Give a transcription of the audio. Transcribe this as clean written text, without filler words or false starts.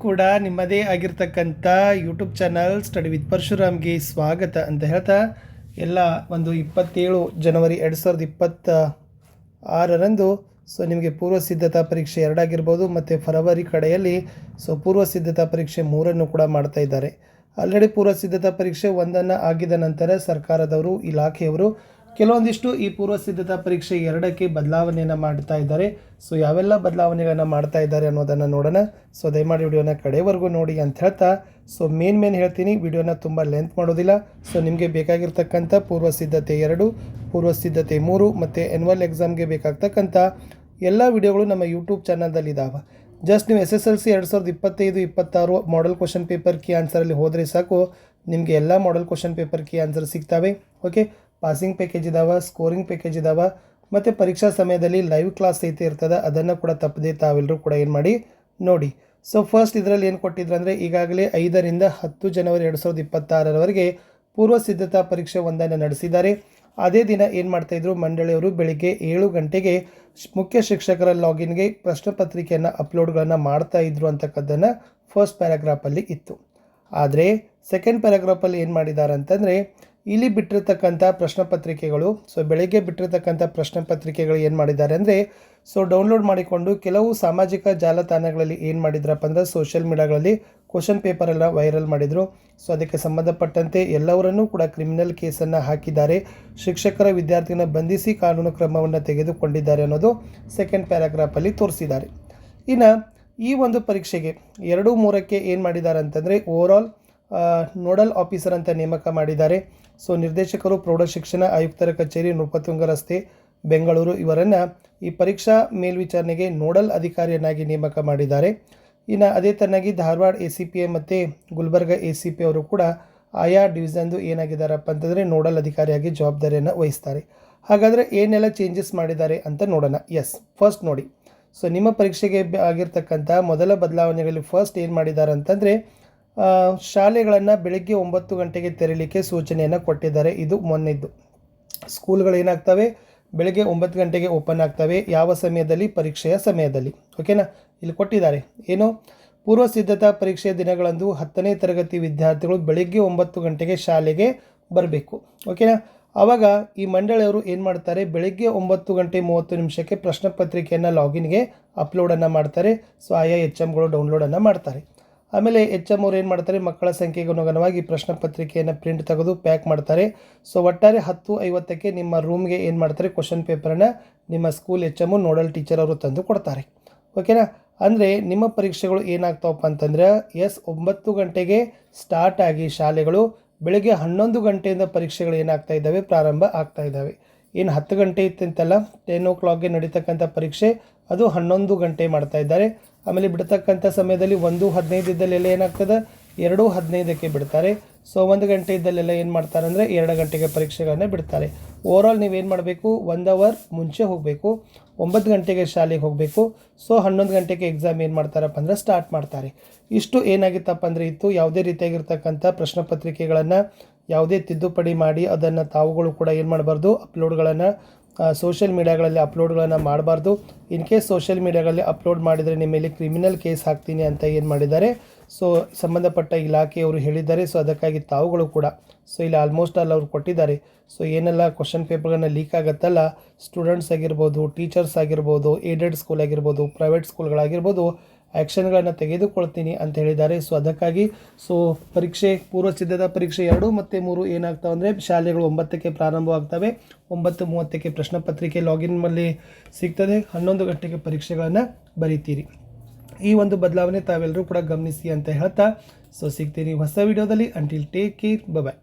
ಕೂಡ ನಿಮ್ಮದೇ ಆಗಿರ್ತಕ್ಕಂಥ ಯೂಟ್ಯೂಬ್ ಚಾನಲ್ ಸ್ಟಡಿ ವಿತ್ ಪರಶುರಾಮ್ಗೆ ಸ್ವಾಗತ ಅಂತ ಹೇಳ್ತಾ ಎಲ್ಲ ಒಂದು 27 ಜನವರಿ 2026ರಂದು ನಿಮಗೆ ಪೂರ್ವ ಸಿದ್ಧತಾ ಪರೀಕ್ಷೆ 2 ಆಗಿರ್ಬೋದು ಮತ್ತು ಫೆಬ್ರವರಿ ಕಡೆಯಲ್ಲಿ ಪೂರ್ವ ಸಿದ್ಧತಾ ಪರೀಕ್ಷೆ 3 ಕೂಡ ಮಾಡ್ತಾ ಇದ್ದಾರೆ. ಆಲ್ರೆಡಿ ಪೂರ್ವ ಸಿದ್ಧತಾ ಪರೀಕ್ಷೆ 1 ಆಗಿದ ನಂತರ ಸರ್ಕಾರದವರು ಇಲಾಖೆಯವರು ಕೆಲವೊಂದಿಷ್ಟು ಈ ಪೂರ್ವ ಸಿದ್ಧತಾ ಪರೀಕ್ಷೆ 2ಕ್ಕೆ ಬದಲಾವಣೆಯನ್ನು ಮಾಡ್ತಾ ಇದ್ದಾರೆ. ಯಾವೆಲ್ಲ ಬದಲಾವಣೆಗಳನ್ನು ಮಾಡ್ತಾ ಇದ್ದಾರೆ ಅನ್ನೋದನ್ನು ನೋಡೋಣ. ದಯಮಾಡಿ ವಿಡಿಯೋನ ಕಡೆವರೆಗೂ ನೋಡಿ ಅಂತ ಹೇಳ್ತಾ ಮೇನ್ ಹೇಳ್ತೀನಿ, ವಿಡಿಯೋನ ತುಂಬ ಲೆಂತ್ ಮಾಡೋದಿಲ್ಲ. ನಿಮಗೆ ಬೇಕಾಗಿರ್ತಕ್ಕಂಥ ಪೂರ್ವ ಸಿದ್ಧತೆ 2, ಪೂರ್ವ ಸಿದ್ಧತೆ 3 ಮತ್ತು ಎನ್ಯುವಲ್ ಎಕ್ಸಾಮ್ಗೆ ಬೇಕಾಗ್ತಕ್ಕಂಥ ಎಲ್ಲ ವಿಡಿಯೋಗಳು ನಮ್ಮ ಯೂಟ್ಯೂಬ್ ಚಾನಲ್ದಲ್ಲಿ ಇದ್ದಾವೆ. ಜಸ್ಟ್ ನೀವು SSLC 2025-26 model question paper key ಆನ್ಸರಲ್ಲಿ ಹೋದರೆ ಸಾಕು, ನಿಮಗೆ ಎಲ್ಲ model question paper key answer ಸಿಗ್ತವೆ. ಓಕೆ, ಪಾಸಿಂಗ್ ಪ್ಯಾಕೇಜ್ ಇದ್ದಾವೆ, ಸ್ಕೋರಿಂಗ್ ಪ್ಯಾಕೇಜ್ ಇದ್ದಾವೆ ಮತ್ತು ಪರೀಕ್ಷಾ ಸಮಯದಲ್ಲಿ ಲೈವ್ ಕ್ಲಾಸ್ ಐತೆ ಇರ್ತದೆ, ಅದನ್ನು ಕೂಡ ತಪ್ಪದೆ ತಾವೆಲ್ಲರೂ ಕೂಡ ಏನು ಮಾಡಿ ನೋಡಿ. ಫಸ್ಟ್ ಇದರಲ್ಲಿ ಏನು ಕೊಟ್ಟಿದ್ರು ಅಂದರೆ, ಈಗಾಗಲೇ 5ರಿಂದ 10 ಜನವರಿ 2026ರವರೆಗೆ ಪೂರ್ವ ಸಿದ್ಧತಾ ಪರೀಕ್ಷೆ 1 ನಡೆಸಿದ್ದಾರೆ. ಅದೇ ದಿನ ಏನು ಮಾಡ್ತಾಯಿದ್ರು, ಮಂಡಳಿಯವರು ಬೆಳಿಗ್ಗೆ 7 ಗಂಟೆಗೆ ಮುಖ್ಯ ಶಿಕ್ಷಕರ ಲಾಗಿನ್ಗೆ ಪ್ರಶ್ನೆ ಪತ್ರಿಕೆಯನ್ನು ಅಪ್ಲೋಡ್ಗಳನ್ನು ಮಾಡ್ತಾಯಿದ್ರು ಅಂತಕ್ಕದ್ದನ್ನು ಫಸ್ಟ್ ಪ್ಯಾರಾಗ್ರಾಫಲ್ಲಿ ಇತ್ತು. ಆದರೆ ಸೆಕೆಂಡ್ ಪ್ಯಾರಾಗ್ರಾಫಲ್ಲಿ ಏನು ಮಾಡಿದ್ದಾರೆ ಅಂತಂದರೆ, ಇಲ್ಲಿ ಬಿಟ್ಟಿರ್ತಕ್ಕಂಥ ಪ್ರಶ್ನೆ ಪತ್ರಿಕೆಗಳು ಬೆಳಗ್ಗೆ ಬಿಟ್ಟಿರ್ತಕ್ಕಂಥ ಪ್ರಶ್ನೆ ಪತ್ರಿಕೆಗಳು ಏನು ಮಾಡಿದ್ದಾರೆ ಅಂದರೆ, ಡೌನ್ಲೋಡ್ ಮಾಡಿಕೊಂಡು ಕೆಲವು ಸಾಮಾಜಿಕ ಜಾಲತಾಣಗಳಲ್ಲಿ ಏನು ಮಾಡಿದ್ರಪ್ಪ ಅಂದರೆ, ಸೋಷಿಯಲ್ ಮೀಡಿಯಾಗಳಲ್ಲಿ ಕ್ವಶನ್ ಪೇಪರೆಲ್ಲ ವೈರಲ್ ಮಾಡಿದರು. ಅದಕ್ಕೆ ಸಂಬಂಧಪಟ್ಟಂತೆ ಎಲ್ಲವರನ್ನೂ ಕೂಡ ಕ್ರಿಮಿನಲ್ ಕೇಸನ್ನು ಹಾಕಿದ್ದಾರೆ, ಶಿಕ್ಷಕರ ವಿದ್ಯಾರ್ಥಿಯನ್ನು ಬಂಧಿಸಿ ಕಾನೂನು ಕ್ರಮವನ್ನು ತೆಗೆದುಕೊಂಡಿದ್ದಾರೆ ಅನ್ನೋದು ಸೆಕೆಂಡ್ ಪ್ಯಾರಾಗ್ರಾಫಲ್ಲಿ ತೋರಿಸಿದ್ದಾರೆ. ಇನ್ನು ಈ ಒಂದು ಪರೀಕ್ಷೆಗೆ 2-3ಕ್ಕೆ ಏನು ಮಾಡಿದ್ದಾರೆ ಅಂತಂದರೆ, ಓವರಾಲ್ ನೋಡಲ್ ಆಫೀಸರ್ ಅಂತ ನೇಮಕ ಮಾಡಿದ್ದಾರೆ. ನಿರ್ದೇಶಕರು ಪ್ರೌಢಶಿಕ್ಷಣ ಆಯುಕ್ತರ ಕಚೇರಿ, ನೃಪತುಂಗ ರಸ್ತೆ, ಬೆಂಗಳೂರು ಇವರನ್ನು ಈ ಪರೀಕ್ಷಾ ಮೇಲ್ವಿಚಾರಣೆಗೆ ನೋಡಲ್ ಅಧಿಕಾರಿಯನ್ನಾಗಿ ನೇಮಕ ಮಾಡಿದ್ದಾರೆ. ಇನ್ನು ಅದೇ ತರನಾಗಿ ಧಾರವಾಡ ACPA ಮತ್ತು ಗುಲ್ಬರ್ಗ ACP ಅವರು ಕೂಡ ಆಯಾ ಡಿವಿಷನ್ದು ಏನಾಗಿದ್ದಾರಪ್ಪ ಅಂತಂದರೆ ನೋಡಲ್ ಅಧಿಕಾರಿಯಾಗಿ ಜವಾಬ್ದಾರಿಯನ್ನು ವಹಿಸ್ತಾರೆ. ಹಾಗಾದರೆ ಏನೆಲ್ಲ ಚೇಂಜಸ್ ಮಾಡಿದ್ದಾರೆ ಅಂತ ನೋಡೋಣ. ಫಸ್ಟ್ ನೋಡಿ, ನಿಮ್ಮ ಪರೀಕ್ಷೆಗೆ ಆಗಿರ್ತಕ್ಕಂಥ ಮೊದಲ ಬದಲಾವಣೆಗಳಲ್ಲಿ ಫಸ್ಟ್ ಏನು ಮಾಡಿದ್ದಾರೆ ಅಂತಂದರೆ, ಶಾಲೆಗಳನ್ನು ಬೆಳಗ್ಗೆ 9 ಗಂಟೆಗೆ ತೆರಲಿಕ್ಕೆ ಸೂಚನೆಯನ್ನು ಕೊಟ್ಟಿದ್ದಾರೆ. ಇದು ಮೊನ್ನೆದ್ದು. ಸ್ಕೂಲ್ಗಳು ಏನಾಗ್ತವೆ, ಬೆಳಗ್ಗೆ 9 ಗಂಟೆಗೆ ಓಪನ್ ಆಗ್ತವೆ. ಯಾವ ಸಮಯದಲ್ಲಿ? ಪರೀಕ್ಷೆಯ ಸಮಯದಲ್ಲಿ. ಓಕೆನಾ, ಇಲ್ಲಿ ಕೊಟ್ಟಿದ್ದಾರೆ ಏನು, ಪೂರ್ವ ಸಿದ್ಧತಾ ಪರೀಕ್ಷೆಯ ದಿನಗಳಂದು 10ನೇ ತರಗತಿ ವಿದ್ಯಾರ್ಥಿಗಳು ಬೆಳಗ್ಗೆ 9 ಗಂಟೆಗೆ ಶಾಲೆಗೆ ಬರಬೇಕು. ಓಕೆನಾ, ಆವಾಗ ಈ ಮಂಡಳಿಯವರು ಏನು ಮಾಡ್ತಾರೆ, ಬೆಳಗ್ಗೆ 9:30 ಪ್ರಶ್ನೆ ಪತ್ರಿಕೆಯನ್ನು ಲಾಗಿನ್ಗೆ ಅಪ್ಲೋಡನ್ನು ಮಾಡ್ತಾರೆ. ಆಯಾ HMಗಳು ಡೌನ್ಲೋಡನ್ನು ಮಾಡ್ತಾರೆ. ಆಮೇಲೆ HM ಅವ್ರು ಏನು ಮಾಡ್ತಾರೆ, ಮಕ್ಕಳ ಸಂಖ್ಯೆಗೆ ಅನುಗುಣವಾಗಿ ಪ್ರಶ್ನೆ ಪತ್ರಿಕೆಯನ್ನು ಪ್ರಿಂಟ್ ತೆಗೆದು ಪ್ಯಾಕ್ ಮಾಡ್ತಾರೆ. ಒಟ್ಟಾರೆ 10:50ಕ್ಕೆ ನಿಮ್ಮ ರೂಮ್ಗೆ ಏನು ಮಾಡ್ತಾರೆ, ಕ್ವಶನ್ ಪೇಪರನ್ನು ನಿಮ್ಮ ಸ್ಕೂಲ್ HM ನೋಡಲ್ ಟೀಚರ್ ಅವರು ತಂದು ಕೊಡ್ತಾರೆ. ಓಕೆನಾ, ಅಂದರೆ ನಿಮ್ಮ ಪರೀಕ್ಷೆಗಳು ಏನಾಗ್ತಾವಪ್ಪ ಅಂತಂದರೆ, 9 ಗಂಟೆಗೆ ಸ್ಟಾರ್ಟ್ ಆಗಿ ಶಾಲೆಗಳು ಬೆಳಗ್ಗೆ 11 ಗಂಟೆಯಿಂದ ಪರೀಕ್ಷೆಗಳು ಏನಾಗ್ತಾ ಇದ್ದಾವೆ, ಪ್ರಾರಂಭ ಆಗ್ತಾ ಇದ್ದಾವೆ. ಏನು 10 ಗಂಟೆ ಇತ್ತಂತಲ್ಲ, 10 o'clockಗೆ ನಡೀತಕ್ಕಂಥ ಪರೀಕ್ಷೆ ಅದು 11 ಗಂಟೆ ಮಾಡ್ತಾ ಇದ್ದಾರೆ. ಆಮೇಲೆ ಬಿಡ್ತಕ್ಕಂಥ ಸಮಯದಲ್ಲಿ 1:15 ಇದ್ದಲ್ಲೆಲ್ಲ ಏನಾಗ್ತದೆ, 2:15ಕ್ಕೆ ಬಿಡ್ತಾರೆ. 1 ಗಂಟೆ ಇದ್ದಲ್ಲೆಲ್ಲ ಏನು ಮಾಡ್ತಾರೆ ಅಂದರೆ 2 ಗಂಟೆಗೆ ಪರೀಕ್ಷೆಗಳನ್ನು ಬಿಡ್ತಾರೆ. ಓವರಾಲ್ ನೀವೇನು ಮಾಡಬೇಕು, 1 ಅವರ್ ಮುಂಚೆ ಹೋಗಬೇಕು, 9 ಗಂಟೆಗೆ ಶಾಲೆಗೆ ಹೋಗಬೇಕು. 11 ಗಂಟೆಗೆ ಎಕ್ಸಾಮ್ ಏನು ಮಾಡ್ತಾರಪ್ಪ ಅಂದರೆ ಸ್ಟಾರ್ಟ್ ಮಾಡ್ತಾರೆ. ಇಷ್ಟು ಏನಾಗಿತ್ತಪ್ಪ ಅಂದರೆ ಇತ್ತು. ಯಾವುದೇ ರೀತಿಯಾಗಿರ್ತಕ್ಕಂಥ ಪ್ರಶ್ನೆ ಪತ್ರಿಕೆಗಳನ್ನು ಯಾವುದೇ ತಿದ್ದುಪಡಿ ಮಾಡಿ ಅದನ್ನು ತಾವುಗಳು ಕೂಡ ಏನು ಮಾಡಬಾರ್ದು, ಅಪ್ಲೋಡ್ಗಳನ್ನು ಸೋಷಿಯಲ್ ಮೀಡಿಯಾಗಳಲ್ಲಿ ಅಪ್ಲೋಡ್ಗಳನ್ನು ಮಾಡಬಾರ್ದು. ಇನ್ ಕೇಸ್ ಸೋಷಿಯಲ್ ಮೀಡಿಯಾಗಳಲ್ಲಿ ಅಪ್ಲೋಡ್ ಮಾಡಿದರೆ ನಿಮ್ಮ ಮೇಲೆ ಕ್ರಿಮಿನಲ್ ಕೇಸ್ ಹಾಕ್ತೀನಿ ಅಂತ ಏನು ಮಾಡಿದ್ದಾರೆ, ಸಂಬಂಧಪಟ್ಟ ಇಲಾಖೆಯವರು ಹೇಳಿದ್ದಾರೆ. ಅದಕ್ಕಾಗಿ ತಾವುಗಳು ಕೂಡ ಇಲ್ಲಿ ಆಲ್ಮೋಸ್ಟ್ ಆಲ್ ಅವ್ರು ಕೊಟ್ಟಿದ್ದಾರೆ. ಏನೆಲ್ಲ ಕ್ವಶನ್ ಪೇಪರ್ಗಳನ್ನ ಲೀಕ್ ಆಗುತ್ತಲ್ಲ, ಸ್ಟೂಡೆಂಟ್ಸ್ ಆಗಿರ್ಬೋದು, ಟೀಚರ್ಸ್ ಆಗಿರ್ಬೋದು, ಏಡೆಡ್ ಸ್ಕೂಲ್ ಆಗಿರ್ಬೋದು, ಪ್ರೈವೇಟ್ ಸ್ಕೂಲ್ಗಳಾಗಿರ್ಬೋದು, ಆ್ಯಕ್ಷನ್ಗಳನ್ನು ತೆಗೆದುಕೊಳ್ತೀನಿ ಅಂತ ಹೇಳಿದ್ದಾರೆ. ಅದಕ್ಕಾಗಿ ಪರೀಕ್ಷೆ ಪೂರ್ವ ಸಿದ್ಧತಾ ಪರೀಕ್ಷೆ 2 ಮತ್ತು 3 ಏನಾಗ್ತಾವೆ ಅಂದರೆ, ಶಾಲೆಗಳು 9ಕ್ಕೆ ಪ್ರಾರಂಭವಾಗ್ತವೆ, 9:30ಕ್ಕೆ ಪ್ರಶ್ನೆ ಪತ್ರಿಕೆ ಲಾಗಿನ್ನಲ್ಲಿ ಸಿಗ್ತದೆ, 11 ಗಂಟೆಗೆ ಪರೀಕ್ಷೆಗಳನ್ನು ಬರೀತೀರಿ. ಈ ಒಂದು ಬದಲಾವಣೆ ತಾವೆಲ್ಲರೂ ಕೂಡ ಗಮನಿಸಿ ಅಂತ ಹೇಳ್ತಾ ಸಿಗ್ತೀನಿ ಹೊಸ ವಿಡಿಯೋದಲ್ಲಿ. ಅಂಟಿಲ್ ಟೇಕ್ ಕೇರ್, ಬಾಯ್.